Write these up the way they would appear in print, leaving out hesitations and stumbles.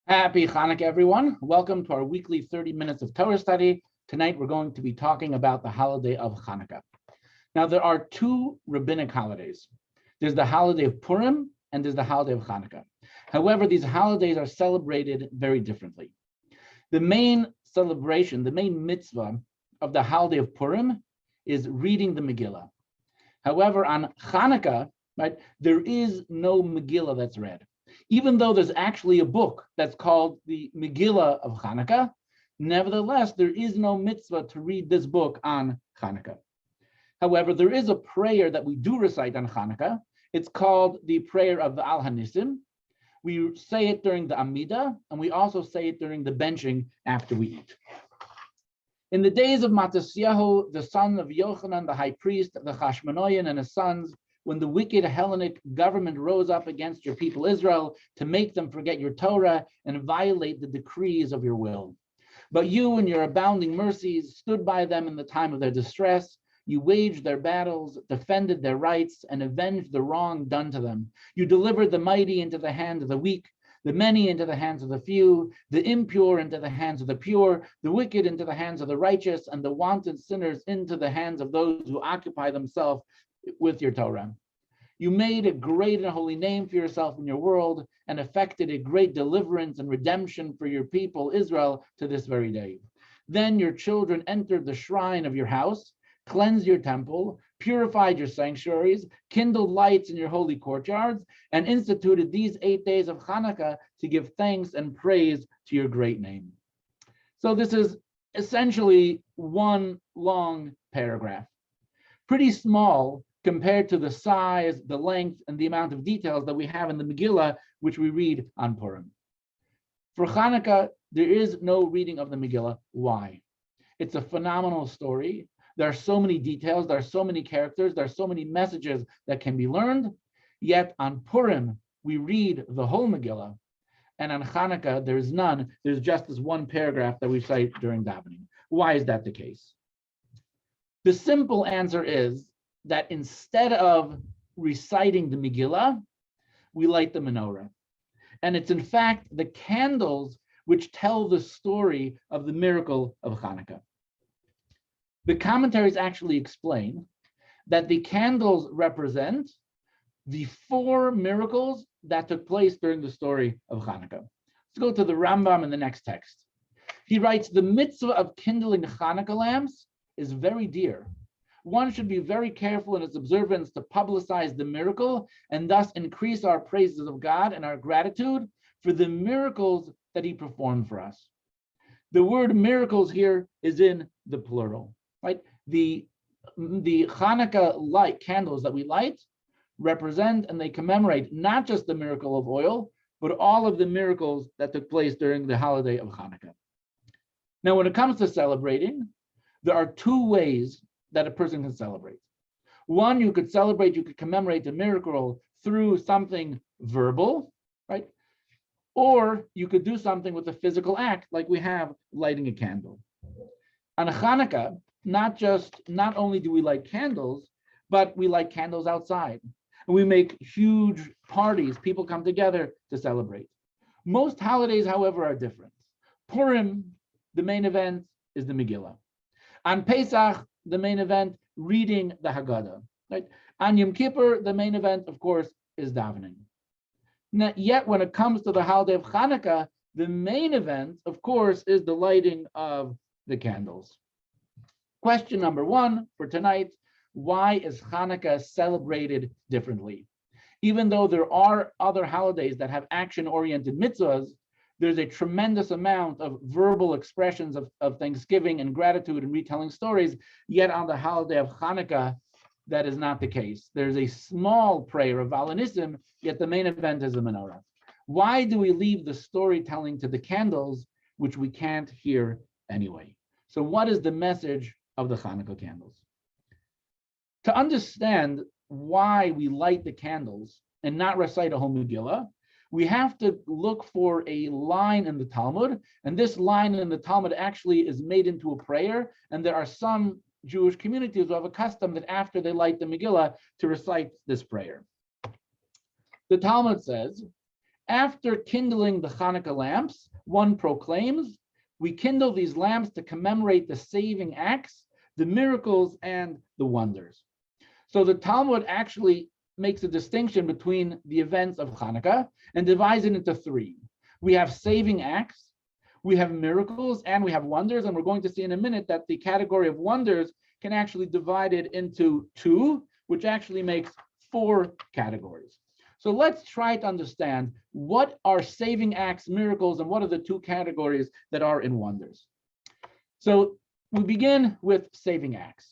Happy Chanukah, everyone. Welcome to our weekly 30 minutes of Torah study. Tonight, we're going to be talking about the holiday of Chanukah. Now, there are two rabbinic holidays. There's the holiday of Purim and there's the holiday of Chanukah. However, these holidays are celebrated very differently. The main celebration, the main mitzvah of the holiday of Purim is reading the Megillah. However, on Chanukah, right, there is no Megillah that's read. Even though there's actually a book that's called the Megillah of Chanukah, nevertheless, there is no mitzvah to read this book on Chanukah. However, there is a prayer that we do recite on Chanukah. It's called the prayer of the Al Hanisim. We say it during the Amidah, and we also say it during the benching after we eat. In the days of Matisyahu, the son of Yochanan, the high priest, the Chashmonayan and his sons, when the wicked Hellenic government rose up against your people Israel to make them forget your Torah and violate the decrees of your will. But you, in your abounding mercies, stood by them in the time of their distress. You waged their battles, defended their rights, and avenged the wrong done to them. You delivered the mighty into the hand of the weak, the many into the hands of the few, the impure into the hands of the pure, the wicked into the hands of the righteous, and the wanton sinners into the hands of those who occupy themselves with your Torah. You made a great and holy name for yourself in your world and effected a great deliverance and redemption for your people Israel to this very day. Then your children entered the shrine of your house, cleansed your temple, purified your sanctuaries, kindled lights in your holy courtyards, and instituted these 8 days of Chanukah to give thanks and praise to your great name. So this is essentially one long paragraph, pretty small compared to the size, the length, and the amount of details that we have in the Megillah, which we read on Purim. For Chanukah, there is no reading of the Megillah. Why? It's a phenomenal story. There are so many details, there are so many characters, there are so many messages that can be learned. Yet on Purim, we read the whole Megillah, and on Chanukah, there is none. There's just this one paragraph that we cite during davening. Why is that the case? The simple answer is that instead of reciting the Megillah, we light the menorah. And it's in fact the candles which tell the story of the miracle of Chanukah. The commentaries actually explain that the candles represent the 4 miracles that took place during the story of Chanukah. Let's go to the Rambam in the next text. He writes, the mitzvah of kindling Chanukah lamps is very dear. One should be very careful in its observance to publicize the miracle and thus increase our praises of God and our gratitude for the miracles that he performed for us. The word miracles here is in the plural, right? The Chanukah light candles that we light represent and they commemorate not just the miracle of oil, but all of the miracles that took place during the holiday of Chanukah. Now, when it comes to celebrating, there are 2 ways that a person can celebrate. One, you could commemorate the miracle through something verbal, right? Or you could do something with a physical act, like we have lighting a candle. On Chanukah, not only do we light candles, but we light candles outside. And we make huge parties. People come together to celebrate. Most holidays, however, are different. Purim, the main event is the Megillah. On Pesach, the main event, reading the Haggadah. Right? On Yom Kippur, the main event, of course, is davening. Yet, when it comes to the holiday of Chanukah, the main event, of course, is the lighting of the candles. Question number 1 for tonight, why is Chanukah celebrated differently? Even though there are other holidays that have action-oriented mitzvahs, there's a tremendous amount of verbal expressions of thanksgiving and gratitude and retelling stories, yet on the holiday of Chanukah, that is not the case. There's a small prayer of Al Hanisim, yet the main event is the menorah. Why do we leave the storytelling to the candles, which we can't hear anyway? So what is the message of the Chanukah candles? To understand why we light the candles and not recite a whole Megillah, we have to look for a line in the Talmud, and this line in the Talmud actually is made into a prayer, and there are some Jewish communities who have a custom that after they light the Megillah to recite this prayer. The Talmud says, After kindling the Chanukah lamps, one proclaims, we kindle these lamps to commemorate the saving acts, the miracles, and the wonders. So the Talmud actually makes a distinction between the events of Chanukah and divides it into three. We have saving acts, we have miracles, and we have wonders. And we're going to see in a minute that the category of wonders can actually divide it into two, which actually makes four categories. So let's try to understand what are saving acts, miracles, and what are the two categories that are in wonders. So we begin with saving acts.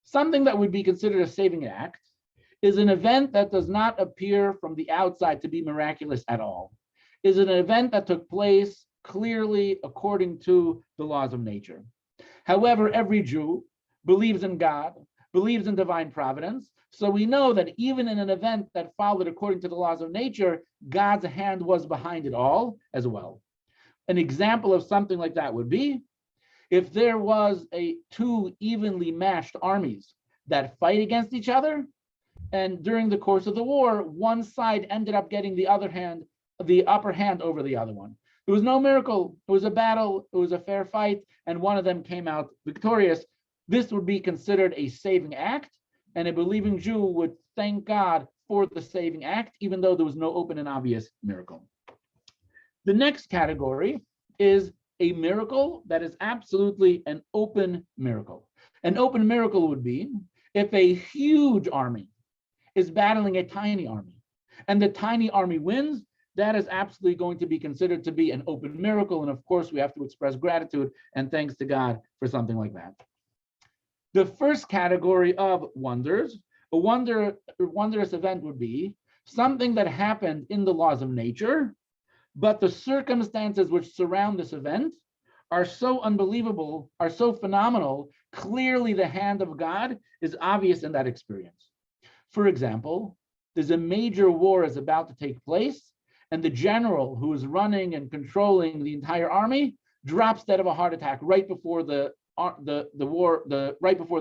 Something that would be considered a saving act is an event that does not appear from the outside to be miraculous at all. Is an event that took place clearly according to the laws of nature. However, every Jew believes in God, believes in divine providence, so we know that even in an event that followed according to the laws of nature, God's hand was behind it all as well. An example of something like that would be if there was two evenly matched armies that fight against each other, and during the course of the war, one side ended up getting the upper hand over the other one. It was no miracle. It was a battle. It was a fair fight, and one of them came out victorious. This would be considered a saving act, and a believing Jew would thank God for the saving act, even though there was no open and obvious miracle. The next category is a miracle that is absolutely an open miracle. An open miracle would be if a huge army is battling a tiny army, and the tiny army wins. That is absolutely going to be considered to be an open miracle. And of course, we have to express gratitude and thanks to God for something like that. The first category of wonders, a wondrous event would be something that happened in the laws of nature, but the circumstances which surround this event are so unbelievable, are so phenomenal, clearly the hand of God is obvious in that experience. For example, there's a major war is about to take place, and the general who is running and controlling the entire army drops dead of a heart attack right before the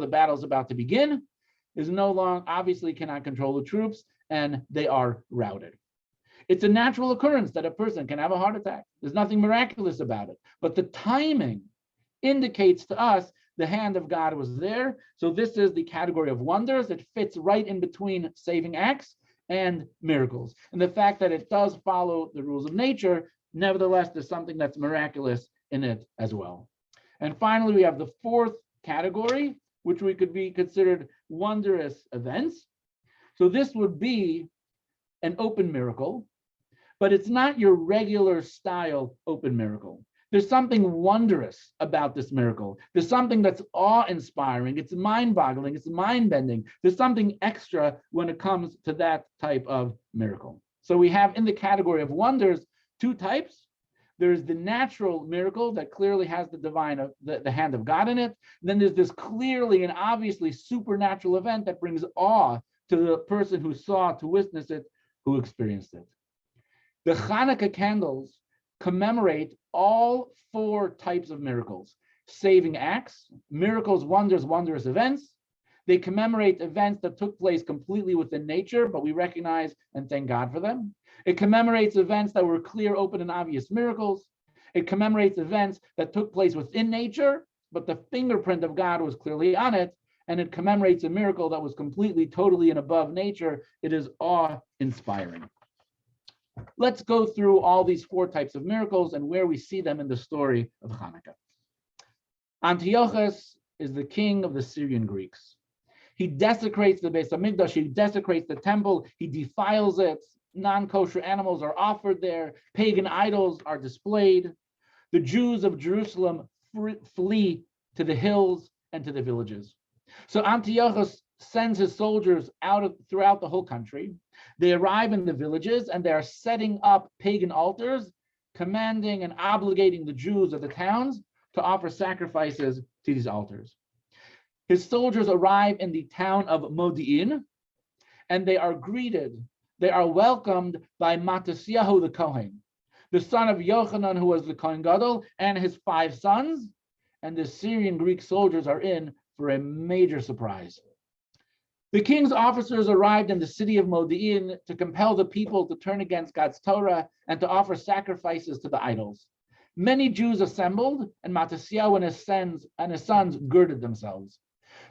battle is about to begin, is no longer, obviously cannot control the troops, and they are routed. It's a natural occurrence that a person can have a heart attack. There's nothing miraculous about it, but the timing indicates to us the hand of God was there. So this is the category of wonders. It fits right in between saving acts and miracles. And the fact that it does follow the rules of nature, nevertheless, there's something that's miraculous in it as well. And finally, we have the fourth category, which we could be considered wondrous events. So this would be an open miracle, but it's not your regular style open miracle. There's something wondrous about this miracle. There's something that's awe-inspiring. It's mind-boggling. It's mind-bending. There's something extra when it comes to that type of miracle. So we have in the category of wonders two types. There's the natural miracle that clearly has the divine, the hand of God in it. Then there's this clearly and obviously supernatural event that brings awe to the person who saw, to witness it, who experienced it. The Chanukah candles commemorate all four types of miracles: saving acts, miracles, wonders, wondrous events. They commemorate events that took place completely within nature, but we recognize and thank God for them. It commemorates events that were clear, open, and obvious miracles. It commemorates events that took place within nature, but the fingerprint of God was clearly on it. And it commemorates a miracle that was completely, totally, and above nature. It is awe-inspiring. Let's go through all these four types of miracles and where we see them in the story of Chanukah. Antiochus is the king of the Syrian Greeks. He desecrates the Beis Hamikdash, he desecrates the temple, he defiles it. Non-kosher animals are offered there, pagan idols are displayed. The Jews of Jerusalem flee to the hills and to the villages. So Antiochus sends his soldiers out throughout the whole country. They arrive in the villages and they are setting up pagan altars, commanding and obligating the Jews of the towns to offer sacrifices to these altars. His soldiers arrive in the town of Modi'in, and they are greeted, they are welcomed by Matisyahu the Kohen, the son of Yochanan, who was the Kohen Gadol, and his 5 sons, and the Syrian Greek soldiers are in for a major surprise. The king's officers arrived in the city of Modi'in to compel the people to turn against God's Torah and to offer sacrifices to the idols. Many Jews assembled, and Matisyahu and his sons girded themselves.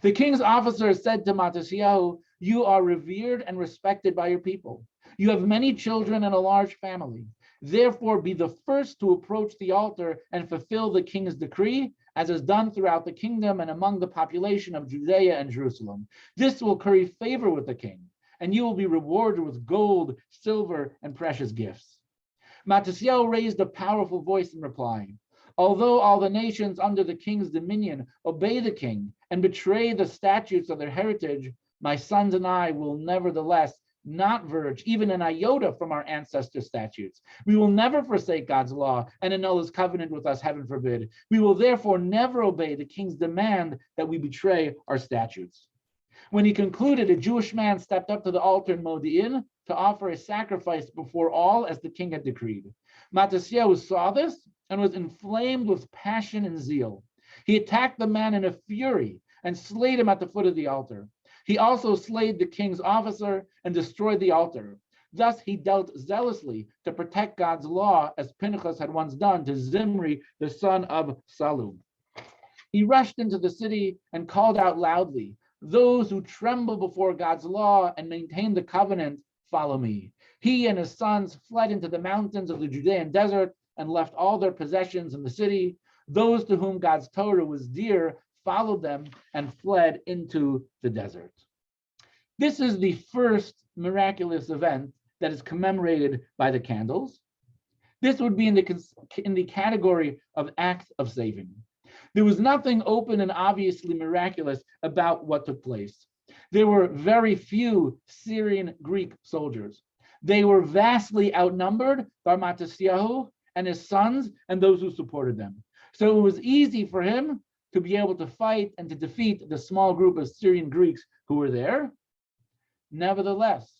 The king's officers said to Matisyahu, "You are revered and respected by your people. You have many children and a large family. Therefore, be the first to approach the altar and fulfill the king's decree, as is done throughout the kingdom and among the population of Judea and Jerusalem. This will curry favor with the king, and you will be rewarded with gold, silver, and precious gifts." Matisyahu raised a powerful voice in reply. "Although all the nations under the king's dominion obey the king and betray the statutes of their heritage, my sons and I will nevertheless not verge even an iota from our ancestors' statutes. We will never forsake God's law and annul his covenant with us, heaven forbid. We will therefore never obey the king's demand that we betray our statutes." When he concluded, a Jewish man stepped up to the altar in Modi'in to offer a sacrifice before all as the king had decreed. Matisyahu saw this and was inflamed with passion and zeal. He attacked the man in a fury and slayed him at the foot of the altar. He also slayed the king's officer and destroyed the altar. Thus he dealt zealously to protect God's law, as Pinchas had once done to Zimri, the son of Salu. He rushed into the city and called out loudly, "Those who tremble before God's law and maintain the covenant, follow me." He and his sons fled into the mountains of the Judean desert and left all their possessions in the city. Those to whom God's Torah was dear followed them and fled into the desert. This is the first miraculous event that is commemorated by the candles. This would be in the category of acts of saving. There was nothing open and obviously miraculous about what took place. There were very few Syrian Greek soldiers. They were vastly outnumbered by Matisyahu and his sons and those who supported them. So it was easy for him to be able to fight and to defeat the small group of Syrian Greeks who were there. Nevertheless,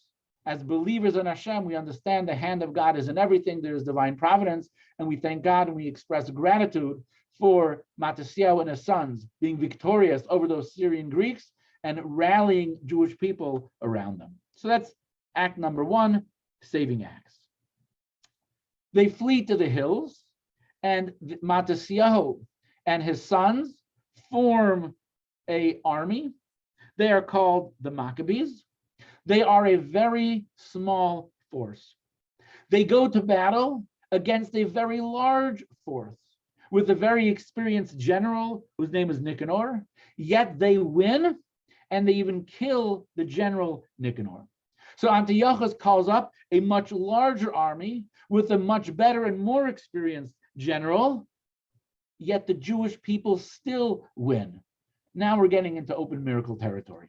as believers in Hashem, we understand the hand of God is in everything. There is divine providence, and we thank God and we express gratitude for Matisyahu and his sons being victorious over those Syrian Greeks and rallying Jewish people around them. So that's act number one, saving acts. They flee to the hills, and Matisyahu and his sons form an army. They are called the Maccabees. They are a very small force. They go to battle against a very large force with a very experienced general whose name is Nicanor, yet they win and they even kill the general Nicanor. So Antiochus calls up a much larger army with a much better and more experienced general, yet the Jewish people still win. Now we're getting into open miracle territory.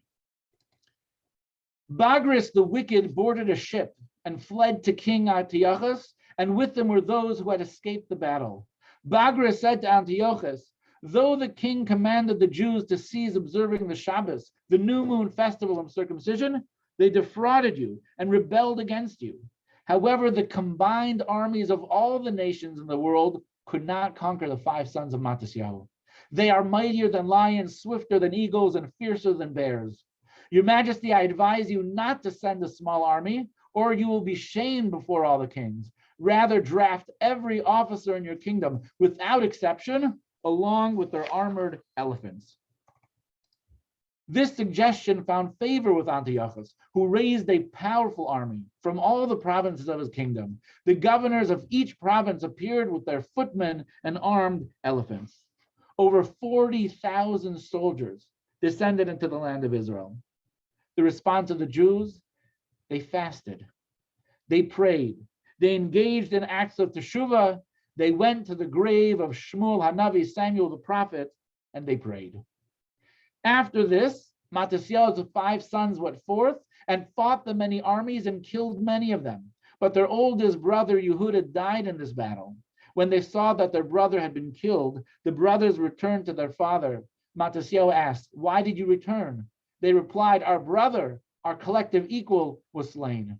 Bagris the wicked boarded a ship and fled to King Antiochus, and with them were those who had escaped the battle. Bagris said to Antiochus, "Though the king commanded the Jews to cease observing the Shabbos, the new moon festival of circumcision, they defrauded you and rebelled against you. However, the combined armies of all the nations in the world could not conquer the 5 sons of Matisyahu. They are mightier than lions, swifter than eagles, and fiercer than bears. Your Majesty, I advise you not to send a small army, or you will be shamed before all the kings. Rather, draft every officer in your kingdom, without exception, along with their armored elephants." This suggestion found favor with Antiochus, who raised a powerful army from all the provinces of his kingdom. The governors of each province appeared with their footmen and armed elephants. Over 40,000 soldiers descended into the land of Israel. The response of the Jews: they fasted, they prayed, they engaged in acts of teshuvah, they went to the grave of Shmuel Hanavi, Samuel the prophet, and they prayed. After this, Matisyahu's 5 sons went forth and fought the many armies and killed many of them. But their oldest brother Yehuda died in this battle. When they saw that their brother had been killed, the brothers returned to their father. Matisyahu asked, "Why did you return?" They replied, "Our brother, our collective equal, was slain."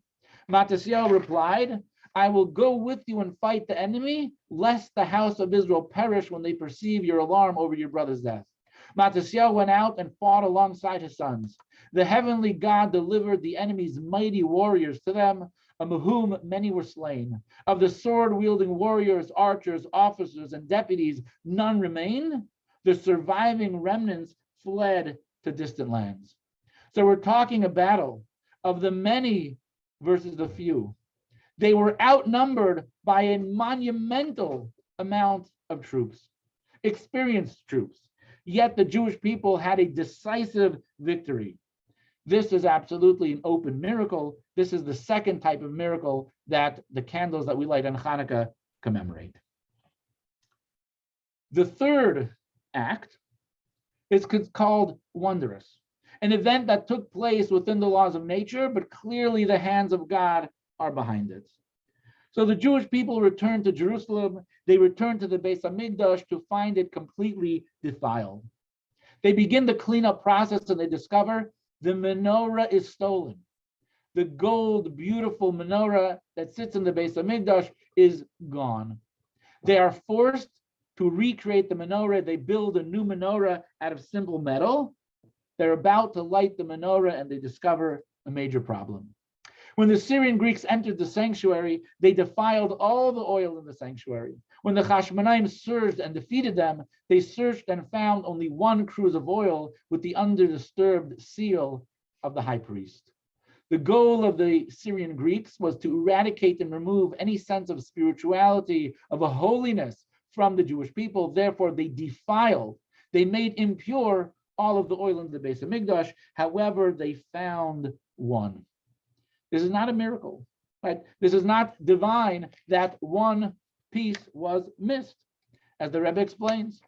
Matisyahu replied, "I will go with you and fight the enemy, lest the house of Israel perish when they perceive your alarm over your brother's death. Mattityahu went out and fought alongside his sons. The heavenly God delivered the enemy's mighty warriors to them, among whom many were slain. Of the sword-wielding warriors, archers, officers, and deputies, none remained. The surviving remnants fled to distant lands. So we're talking a battle of the many versus the few. They were outnumbered by a monumental amount of troops, experienced troops. Yet the Jewish people had a decisive victory. This is absolutely an open miracle. This is the second type of miracle that the candles that we light on Hanukkah commemorate. The third act is called wondrous, an event that took place within the laws of nature, but clearly the hands of God are behind it. So the Jewish people returned to Jerusalem. They returned to the Beis Hamikdash to find it completely defiled. They begin the cleanup process and they discover the menorah is stolen. The gold, beautiful menorah that sits in the Beis Hamikdash is gone. They are forced to recreate the menorah. They build a new menorah out of simple metal. They're about to light the menorah and they discover a major problem. When the Syrian Greeks entered the sanctuary, they defiled all the oil in the sanctuary. When the Hashmonaim surged and defeated them, they searched and found only one cruse of oil with the undisturbed seal of the high priest. The goal of the Syrian Greeks was to eradicate and remove any sense of spirituality, of a holiness from the Jewish people. Therefore, they defiled, they made impure all of the oil in the Beis Hamikdash. However, they found one. This is not a miracle, right? This is not divine that one piece was missed, as the Rebbe explains.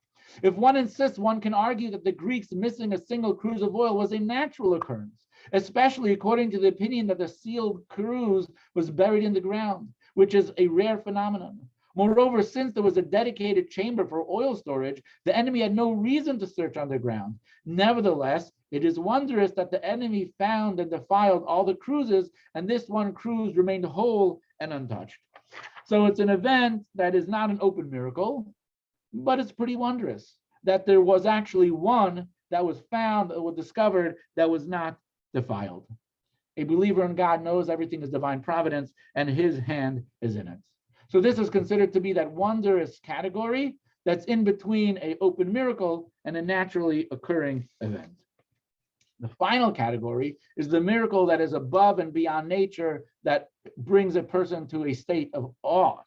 If one insists, one can argue that the Greeks missing a single cruse of oil was a natural occurrence, especially according to the opinion that the sealed cruse was buried in the ground, which is a rare phenomenon. Moreover, since there was a dedicated chamber for oil storage, the enemy had no reason to search underground. Nevertheless, it is wondrous that the enemy found and defiled all the cruises, and this one cruise remained whole and untouched. So it's an event that is not an open miracle, but it's pretty wondrous that there was actually one that was found or was discovered that was not defiled. A believer in God knows everything is divine providence and his hand is in it. So this is considered to be that wondrous category that's in between an open miracle and a naturally occurring event. The final category is the miracle that is above and beyond nature, that brings a person to a state of awe.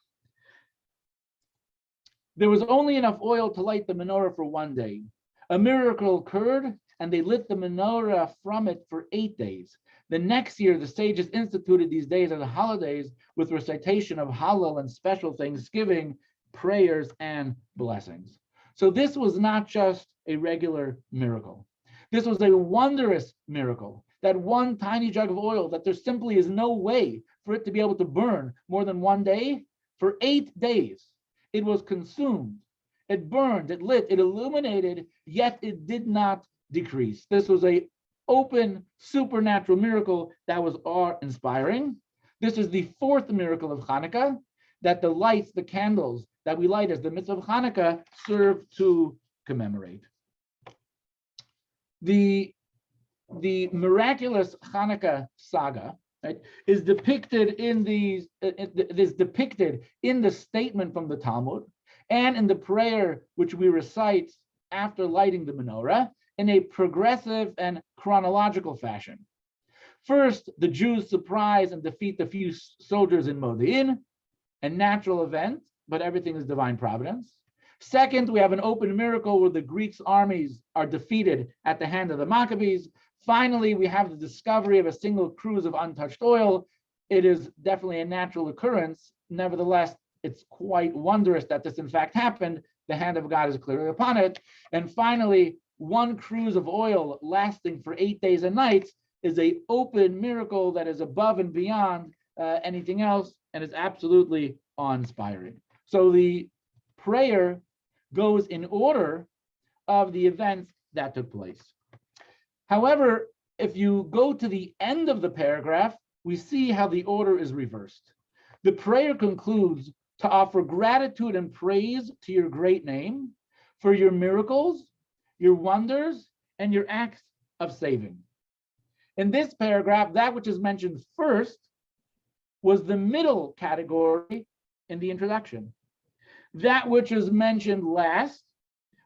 There was only enough oil to light the menorah for one day. A miracle occurred, and they lit the menorah from it for 8 days. The next year, the sages instituted these days as holidays with recitation of Hallel and special thanksgiving, prayers, and blessings. So this was not just a regular miracle. This was a wondrous miracle, that one tiny jug of oil, that there simply is no way for it to be able to burn more than one day. For 8 days, it was consumed, it burned, it lit, it illuminated, yet it did not decrease. This was an open supernatural miracle that was awe-inspiring. This is the fourth miracle of Hanukkah, that the lights, the candles that we light as the mitzvah of Hanukkah serve to commemorate. The miraculous Hanukkah saga, right, is depicted in the statement from the Talmud and in the prayer which we recite after lighting the menorah in a progressive and chronological fashion. First, the Jews surprise and defeat the few soldiers in Modi'in, a natural event, but everything is divine providence. Second, we have an open miracle where the Greeks' armies are defeated at the hand of the Maccabees. Finally, we have the discovery of a single cruse of untouched oil. It is definitely a natural occurrence. Nevertheless, it's quite wondrous that this in fact happened. The hand of God is clearly upon it. And finally, one cruse of oil lasting for 8 days and nights is an open miracle that is above and beyond anything else, and is absolutely awe-inspiring. So the prayer goes in order of the events that took place. However, if you go to the end of the paragraph, we see how the order is reversed. The prayer concludes to offer gratitude and praise to your great name for your miracles your wonders, and your acts of saving. In this paragraph, that which is mentioned first was the middle category in the introduction. That which is mentioned last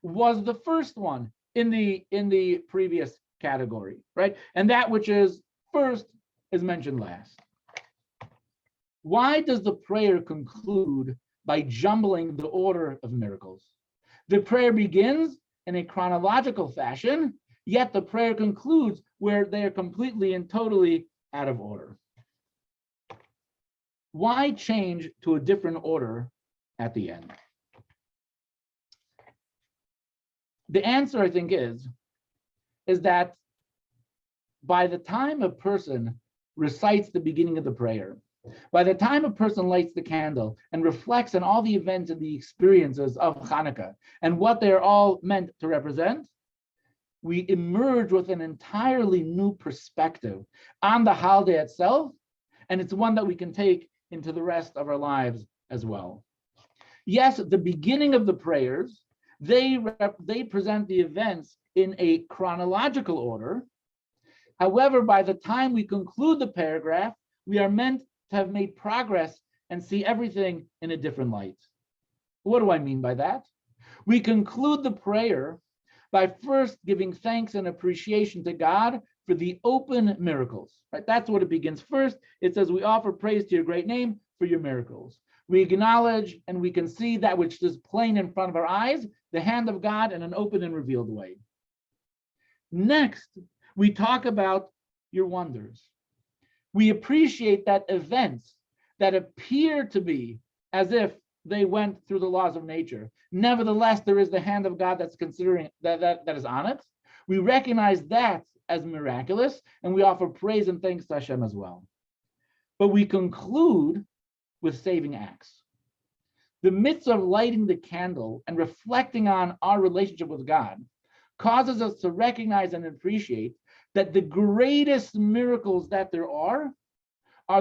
was the first one in the previous category, right? And that which is first is mentioned last. Why does the prayer conclude by jumbling the order of miracles? The prayer begins in a chronological fashion, yet the prayer concludes where they are completely and totally out of order. Why change to a different order at the end? The answer, I think, is that by the time a person recites the beginning of the prayer, by the time a person lights the candle and reflects on all the events and the experiences of Chanukah and what they're all meant to represent, we emerge with an entirely new perspective on the holiday itself, and it's one that we can take into the rest of our lives as well. Yes, the beginning of the prayers, they present the events in a chronological order. However, by the time we conclude the paragraph, we are meant to have made progress and see everything in a different light. What do I mean by that? We conclude the prayer by first giving thanks and appreciation to God for the open miracles, right? That's what it begins first. It says, we offer praise to your great name for your miracles. We acknowledge and we can see that which is plain in front of our eyes, the hand of God in an open and revealed way. Next, we talk about your wonders. We appreciate that events that appear to be as if they went through the laws of nature. Nevertheless, there is the hand of God that's considering that is on it. We recognize that as miraculous, and we offer praise and thanks to Hashem as well. But we conclude with saving acts. The mitzvah of lighting the candle and reflecting on our relationship with God causes us to recognize and appreciate that the greatest miracles that there are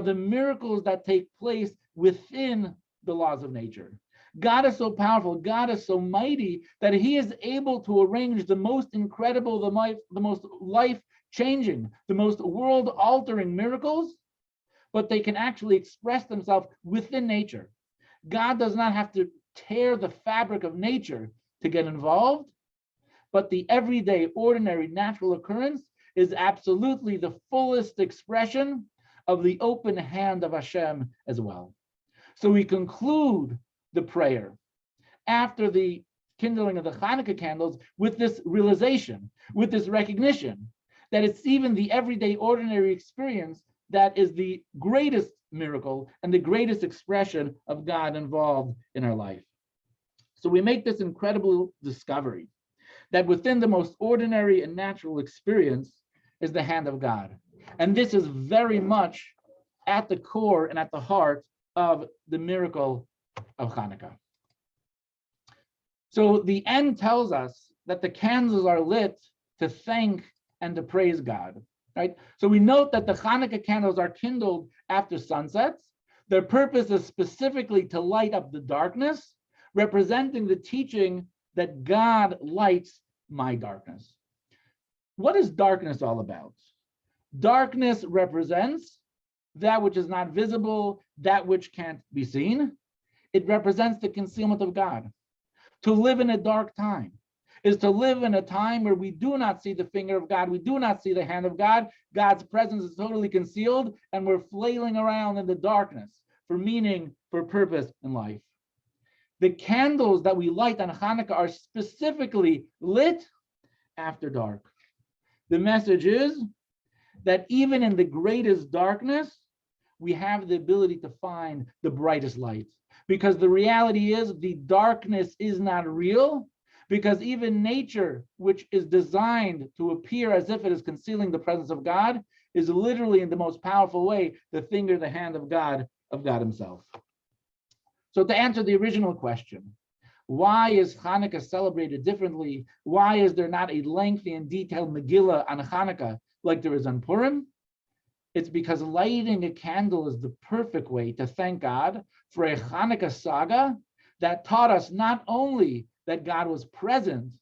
the miracles that take place within the laws of nature. God is so powerful, God is so mighty that he is able to arrange the most incredible, the most life-changing, the most world-altering miracles, but they can actually express themselves within nature. God does not have to tear the fabric of nature to get involved, but the everyday, ordinary, natural occurrence is absolutely the fullest expression of the open hand of Hashem as well. So we conclude the prayer after the kindling of the Chanukah candles with this realization, with this recognition that it's even the everyday, ordinary experience that is the greatest miracle and the greatest expression of God involved in our life. So we make this incredible discovery that within the most ordinary and natural experience is the hand of God. And this is very much at the core and at the heart of the miracle of Chanukah. So the end tells us that the candles are lit to thank and to praise God, right? So we note that the Chanukah candles are kindled after sunsets. Their purpose is specifically to light up the darkness, representing the teaching that God lights my darkness. What is darkness all about? Darkness represents that which is not visible, that which can't be seen. It represents the concealment of God. To live in a dark time is to live in a time where we do not see the finger of God, we do not see the hand of God, God's presence is totally concealed, and we're flailing around in the darkness for meaning, for purpose in life. The candles that we light on Chanukah are specifically lit after dark. The message is that even in the greatest darkness, we have the ability to find the brightest light. Because the reality is the darkness is not real, because even nature, which is designed to appear as if it is concealing the presence of God, is literally in the most powerful way the finger, the hand of God himself. So to answer the original question, why is Chanukah celebrated differently? Why is there not a lengthy and detailed Megillah on Chanukah like there is on Purim? It's because lighting a candle is the perfect way to thank God for a Chanukah saga that taught us not only that God was present,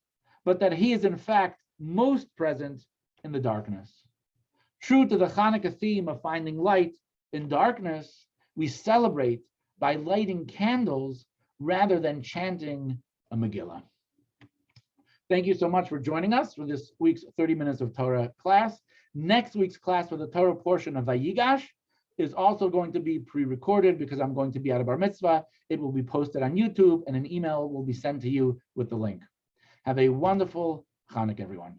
but that he is in fact most present in the darkness. True to the Chanukah theme of finding light in darkness, we celebrate by lighting candles rather than chanting a Megillah. Thank you so much for joining us for this week's 30 Minutes of Torah class. Next week's class for the Torah portion of Vayigash is also going to be pre-recorded because I'm going to be out of Bar Mitzvah. It will be posted on YouTube and an email will be sent to you with the link. Have a wonderful Chanukah, everyone.